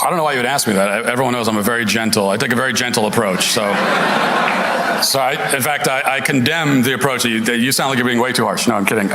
I don't know why you would ask me that. Everyone knows I take a very gentle approach. So in fact, I condemn the approach that you sound like you're being way too harsh. No, I'm kidding.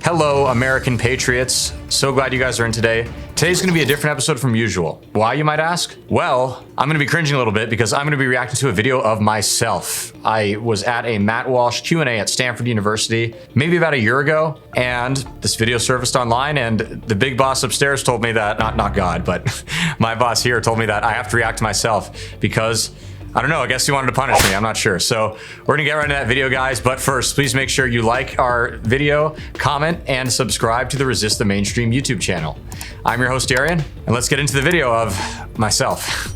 Hello, American patriots. So glad you guys are in today. Today's gonna be a different episode from usual. Why, you might ask? Well, I'm gonna be cringing a little bit because I'm gonna be reacting to a video of myself. I was at a Matt Walsh Q&A at Stanford University maybe about a year ago, and this video surfaced online, and the big boss upstairs told me that, not God, but my boss here told me that I have to react to myself because I don't know, I guess he wanted to punish me, I'm not sure. So we're gonna get right into that video, guys, but first, please make sure you like our video, comment, and subscribe to the Resist the Mainstream YouTube channel. I'm your host, Darian, and let's get into the video of myself.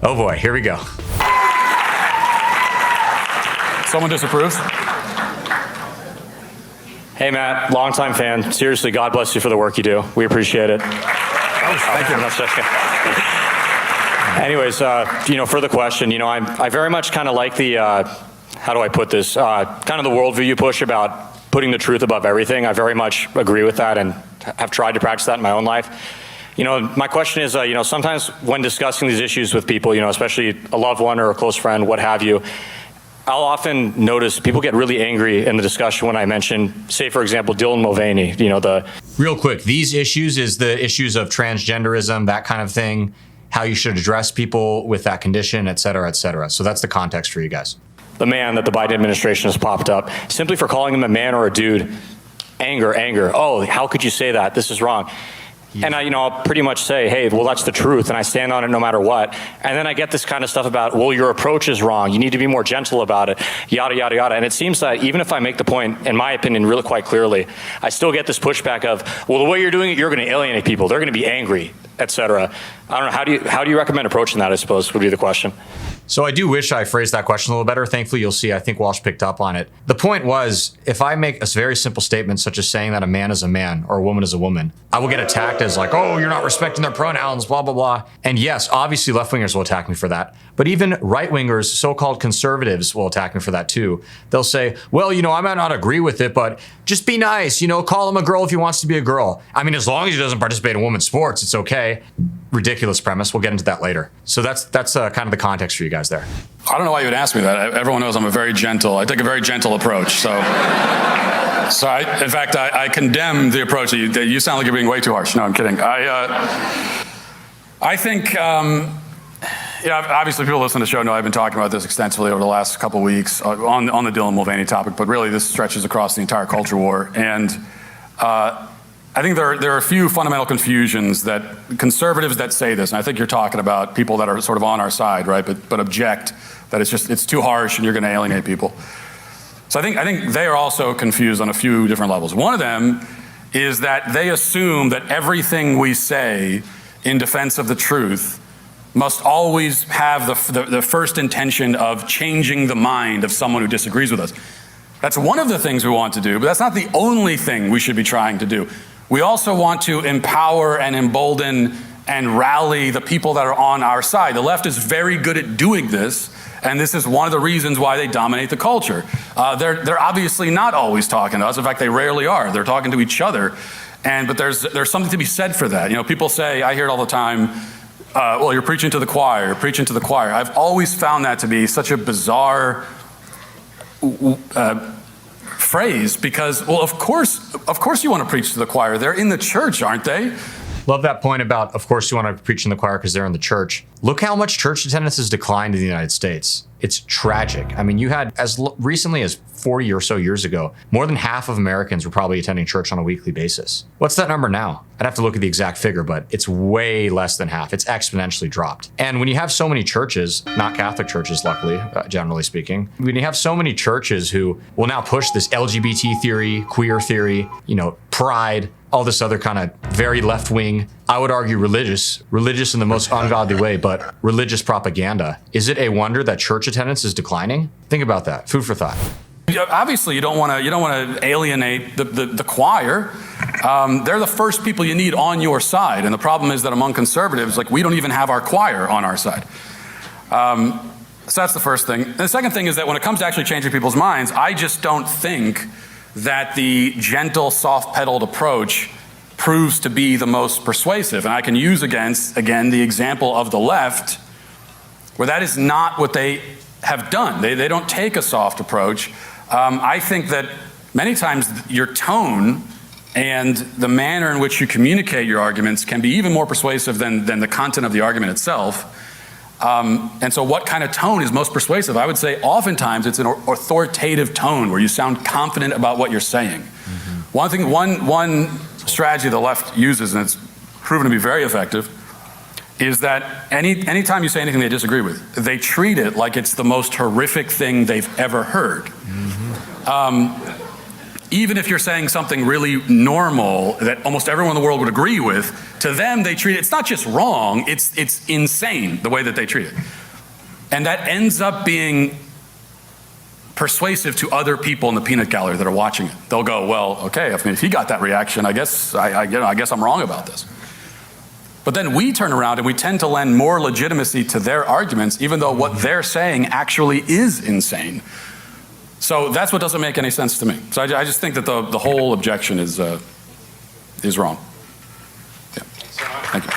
Oh boy, here we go. Someone disapproves? Hey Matt, longtime fan. Seriously, God bless you for the work you do. We appreciate it. Thank you. Anyways, for the question, I very much kind of like the, how do I put this, kind of the worldview you push about putting the truth above everything. I very much agree with that and have tried to practice that in my own life. My question is, sometimes when discussing these issues with people, especially a loved one or a close friend, what have you, I'll often notice people get really angry in the discussion when I mention, say, for example, Dylan Mulvaney, Real quick, these issues is the issues of transgenderism, that kind of thing, how you should address people with that condition, et cetera, et cetera. So that's the context for you guys. The man that the Biden administration has popped up, simply for calling him a man or a dude, anger. Oh, how could you say that? This is wrong. Yeah. And I'll pretty much say, hey, well, that's the truth, and I stand on it no matter what. And then I get this kind of stuff about, well, your approach is wrong. You need to be more gentle about it, yada, yada, yada. And it seems that even if I make the point, in my opinion, really quite clearly, I still get this pushback of, well, the way you're doing it, you're going to alienate people. They're going to be angry, et cetera. I don't know. How do you recommend approaching that, I suppose, would be the question. So I do wish I phrased that question a little better. Thankfully, you'll see, I think Walsh picked up on it. The point was, if I make a very simple statement, such as saying that a man is a man or a woman is a woman, I will get attacked as like, oh, you're not respecting their pronouns, blah, blah, blah. And yes, obviously left-wingers will attack me for that. But even right-wingers, so-called conservatives, will attack me for that too. They'll say, well, I might not agree with it, but just be nice, call him a girl if he wants to be a girl. I mean, as long as he doesn't participate in women's sports, it's okay. Ridiculous premise. We'll get into that later. So that's kind of the context for you guys there. I don't know why you would ask me that. Everyone knows I take a very gentle approach. So in fact, I condemn the approach that you sound like you're being way too harsh. No, I'm kidding. I think, obviously people listening to the show know I've been talking about this extensively over the last couple of weeks on the Dylan Mulvaney topic, but really this stretches across the entire culture war. And I think there are a few fundamental confusions that conservatives that say this, and I think you're talking about people that are sort of on our side, right? But object that it's too harsh and you're going to alienate people. So I think they are also confused on a few different levels. One of them is that they assume that everything we say in defense of the truth must always have the first intention of changing the mind of someone who disagrees with us. That's one of the things we want to do, but that's not the only thing we should be trying to do. We also want to empower and embolden and rally the people that are on our side. The left is very good at doing this, and this is one of the reasons why they dominate the culture. They're obviously not always talking to us. In fact, they rarely are. They're talking to each other. But there's something to be said for that. People say, I hear it all the time, well, you're preaching to the choir, I've always found that to be such a bizarre phrase because, well, of course you want to preach to the choir. They're in the church, aren't they? Love that point about, of course you want to preach in the choir because they're in the church. Look how much church attendance has declined in the United States. It's tragic. I mean, you had as recently as 40 or so years ago, more than half of Americans were probably attending church on a weekly basis. What's that number now? I'd have to look at the exact figure, but it's way less than half. It's exponentially dropped. And when you have so many churches, not Catholic churches, luckily, generally speaking, when you have so many churches who will now push this LGBT theory, queer theory, pride, all this other kind of very left-wing, I would argue religious in the most ungodly way, but religious propaganda. Is it a wonder that church attendance is declining? Think about that. Food for thought. Obviously, you don't want to alienate the choir. They're the first people you need on your side, and the problem is that among conservatives, we don't even have our choir on our side. So that's the first thing. And the second thing is that when it comes to actually changing people's minds, I just don't think that the gentle, soft-pedaled approach proves to be the most persuasive. And I can use again, the example of the left, where that is not what they have done. They don't take a soft approach. I think that many times your tone and the manner in which you communicate your arguments can be even more persuasive than the content of the argument itself. And so what kind of tone is most persuasive? I would say oftentimes it's an authoritative tone where you sound confident about what you're saying. One strategy the left uses, and it's proven to be very effective, is that anytime you say anything they disagree with, they treat it like it's the most horrific thing they've ever heard. Even if you're saying something really normal that almost everyone in the world would agree with, to them they treat it, it's not just wrong, it's insane the way that they treat it. And that ends up being persuasive to other people in the peanut gallery that are watching it. They'll go, well, okay, if he got that reaction, I guess I'm wrong about this. But then we turn around and we tend to lend more legitimacy to their arguments, even though what they're saying actually is insane. So that's what doesn't make any sense to me. So I just think that the whole objection is wrong. Yeah. Thank you.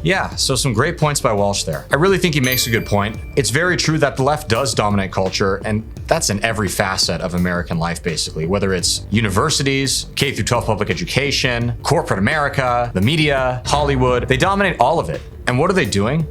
Yeah, so some great points by Walsh there. I really think he makes a good point. It's very true that the left does dominate culture, and that's in every facet of American life, basically, whether it's universities, K through 12 public education, corporate America, the media, Hollywood. They dominate all of it. And what are they doing?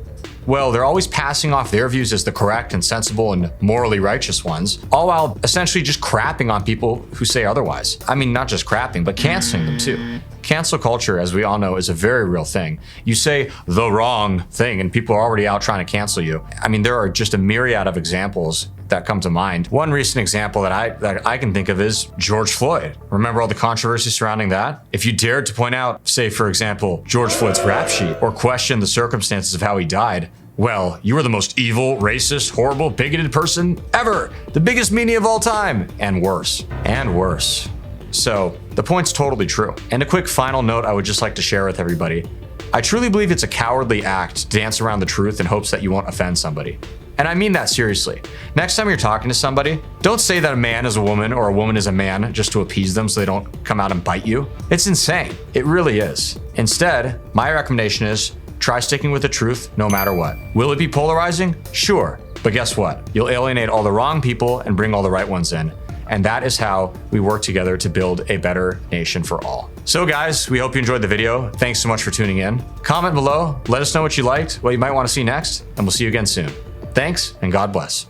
Well, they're always passing off their views as the correct and sensible and morally righteous ones, all while essentially just crapping on people who say otherwise. I mean, not just crapping, but canceling them too. Cancel culture, as we all know, is a very real thing. You say the wrong thing and people are already out trying to cancel you. I mean, there are just a myriad of examples that come to mind. One recent example that I can think of is George Floyd. Remember all the controversy surrounding that? If you dared to point out, say for example, George Floyd's rap sheet or question the circumstances of how he died, well, you were the most evil, racist, horrible, bigoted person ever. The biggest meanie of all time. And worse. And worse. So the point's totally true. And a quick final note I would just like to share with everybody. I truly believe it's a cowardly act to dance around the truth in hopes that you won't offend somebody. And I mean that seriously. Next time you're talking to somebody, don't say that a man is a woman or a woman is a man just to appease them so they don't come out and bite you. It's insane. It really is. Instead, my recommendation is try sticking with the truth no matter what. Will it be polarizing? Sure. But guess what? You'll alienate all the wrong people and bring all the right ones in. And that is how we work together to build a better nation for all. So guys, we hope you enjoyed the video. Thanks so much for tuning in. Comment below, let us know what you liked, what you might want to see next, and we'll see you again soon. Thanks, and God bless.